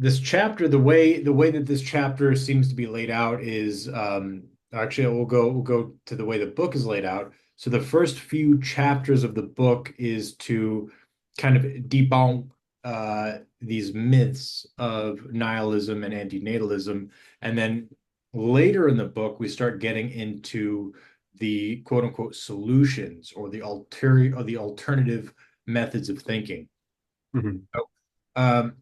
this chapter, the way that this chapter seems to be laid out is actually we'll go to the way the book is laid out. So the first few chapters of the book is to kind of debunk these myths of nihilism and antinatalism, and then later in the book we start getting into the quote unquote solutions or the alternative methods of thinking. Mhm. So, um,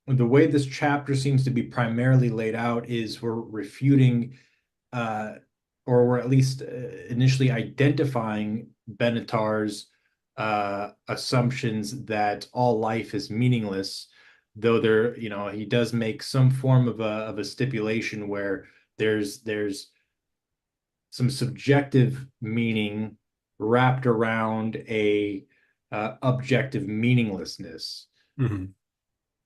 the way this chapter seems to be primarily laid out is we're refuting, uh, or we're at least initially identifying Benatar's assumptions that all life is meaningless, though he does make some form of a stipulation where there's some subjective meaning wrapped around a objective meaninglessness, Mhm.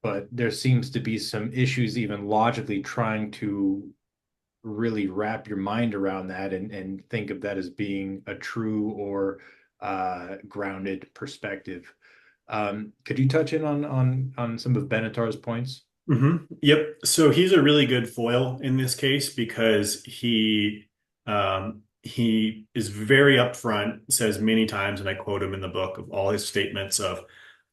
but there seems to be some issues even logically trying to really wrap your mind around that and think of that as being a true or grounded perspective. Could you touch in on some of Benatar's points? Yep. So he's a really good foil in this case because he is very upfront, says many times, and I quote him in the book of all his statements of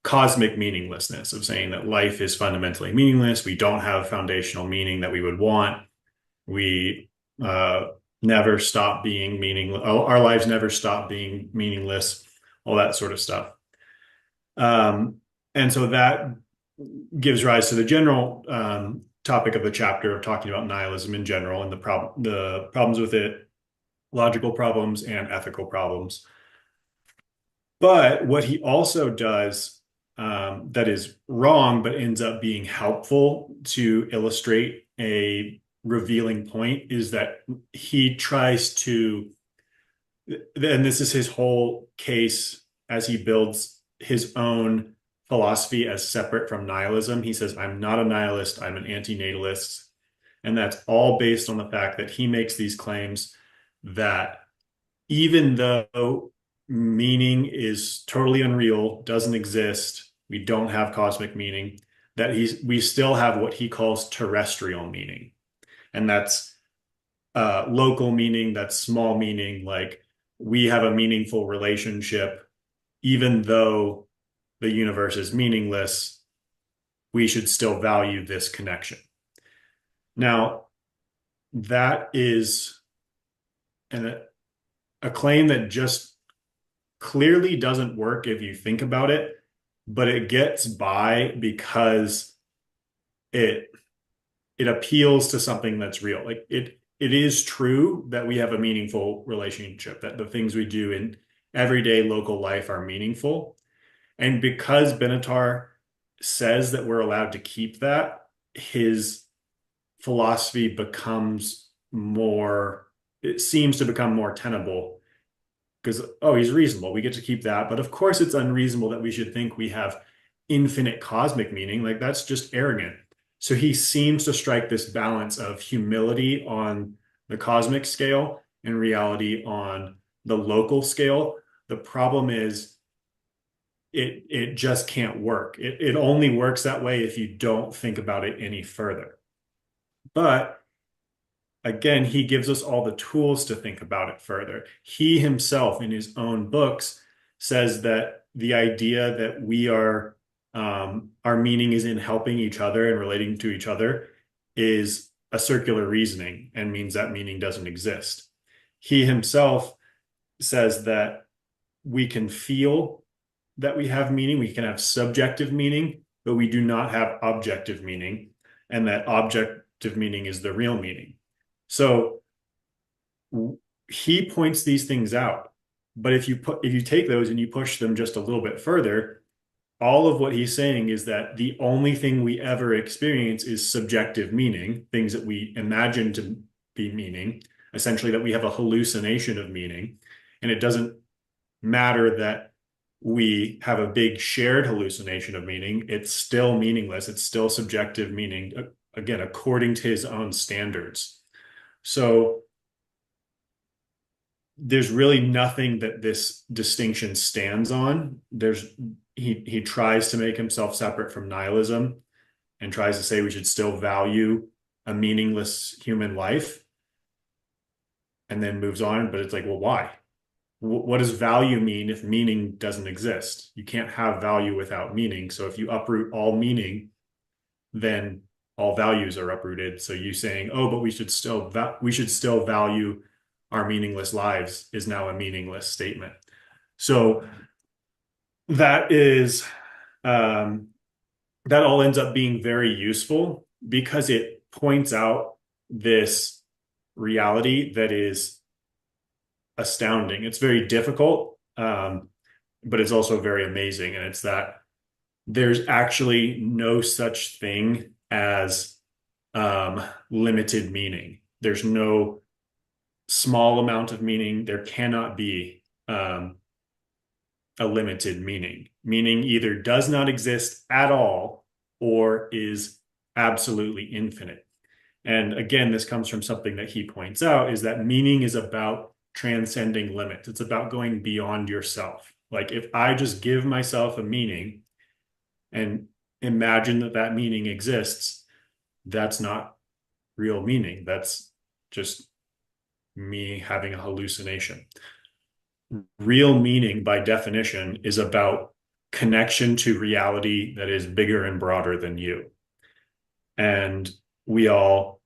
cosmic meaninglessness, of saying that life is fundamentally meaningless. We don't have foundational meaning that we would want. We never stop being meaningless. Our lives never stop being meaningless, all that sort of stuff. And so that gives rise to the general topic of the chapter of talking about nihilism in general and the problems with it, logical problems and ethical problems. But what he also does that is wrong, but ends up being helpful to illustrate a revealing point is that he tries to, and this is his whole case as he builds his own philosophy as separate from nihilism. He says, I'm not a nihilist, I'm an antinatalist. And that's all based on the fact that he makes these claims that even though meaning is totally unreal, doesn't exist, we don't have cosmic meaning, that we still have what he calls terrestrial meaning. And that's local meaning, that's small meaning, like we have a meaningful relationship, even though the universe is meaningless, we should still value this connection. Now, that is an, a claim that just clearly doesn't work if you think about it, but it gets by because it it appeals to something that's real. Like it is true that we have a meaningful relationship, that the things we do in everyday local life are meaningful. And because Benatar says that we're allowed to keep that, his philosophy becomes more, it seems to become more tenable because, oh, he's reasonable. We get to keep that. But of course, it's unreasonable that we should think we have infinite cosmic meaning. Like that's just arrogant. So he seems to strike this balance of humility on the cosmic scale and reality on the local scale. The problem is it just can't work. It only works that way if you don't think about it any further. But again, he gives us all the tools to think about it further. He himself, in his own books, says that the idea that our meaning is in helping each other and relating to each other is a circular reasoning and means that meaning doesn't exist. He himself says that we can feel that we have meaning, we can have subjective meaning, but we do not have objective meaning, and that objective meaning is the real meaning. So he points these things out. But if you take those and you push them just a little bit further, all of what he's saying is that the only thing we ever experience is subjective meaning, things that we imagine to be meaning, essentially that we have a hallucination of meaning. And it doesn't matter that we have a big shared hallucination of meaning, it's still meaningless. It's still subjective meaning, again, according to his own standards. So there's really nothing that this distinction stands on. He tries to make himself separate from nihilism, and tries to say we should still value a meaningless human life and then moves on. But it's like, well, why? What does value mean if meaning doesn't exist? You can't have value without meaning. So if you uproot all meaning, then all values are uprooted. So you saying, oh, but we should still value our meaningless lives is now a meaningless statement. So that is um, that all ends up being very useful because it points out this reality that is astounding. It's very difficult, but it's also very amazing. And it's that there's actually no such thing as limited meaning. There's no small amount of meaning. There cannot be a limited meaning. Meaning either does not exist at all or is absolutely infinite. And again, this comes from something that he points out is that meaning is about transcending limits. It's about going beyond yourself. Like if I just give myself a meaning and imagine that that meaning exists, that's not real meaning. That's just me having a hallucination. Real meaning, by definition, is about connection to reality that is bigger and broader than you. And we all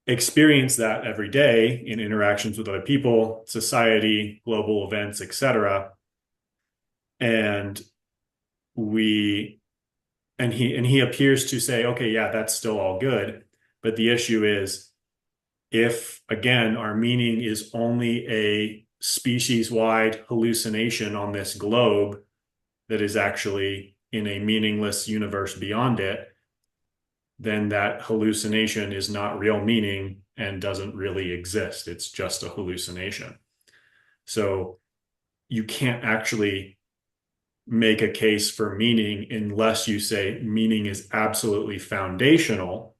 experience that every day in interactions with other people, society, global events, etc. And we he appears to say, okay, yeah, that's still all good. But the issue is if again our meaning is only a species-wide hallucination on this globe that is actually in a meaningless universe beyond it, then that hallucination is not real meaning and doesn't really exist. It's just a hallucination. So you can't actually make a case for meaning unless you say meaning is absolutely foundational.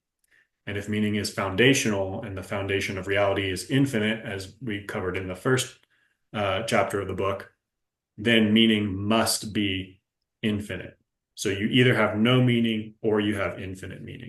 And if meaning is foundational and the foundation of reality is infinite, as we covered in the first chapter of the book, then meaning must be infinite. So you either have no meaning or you have infinite meaning.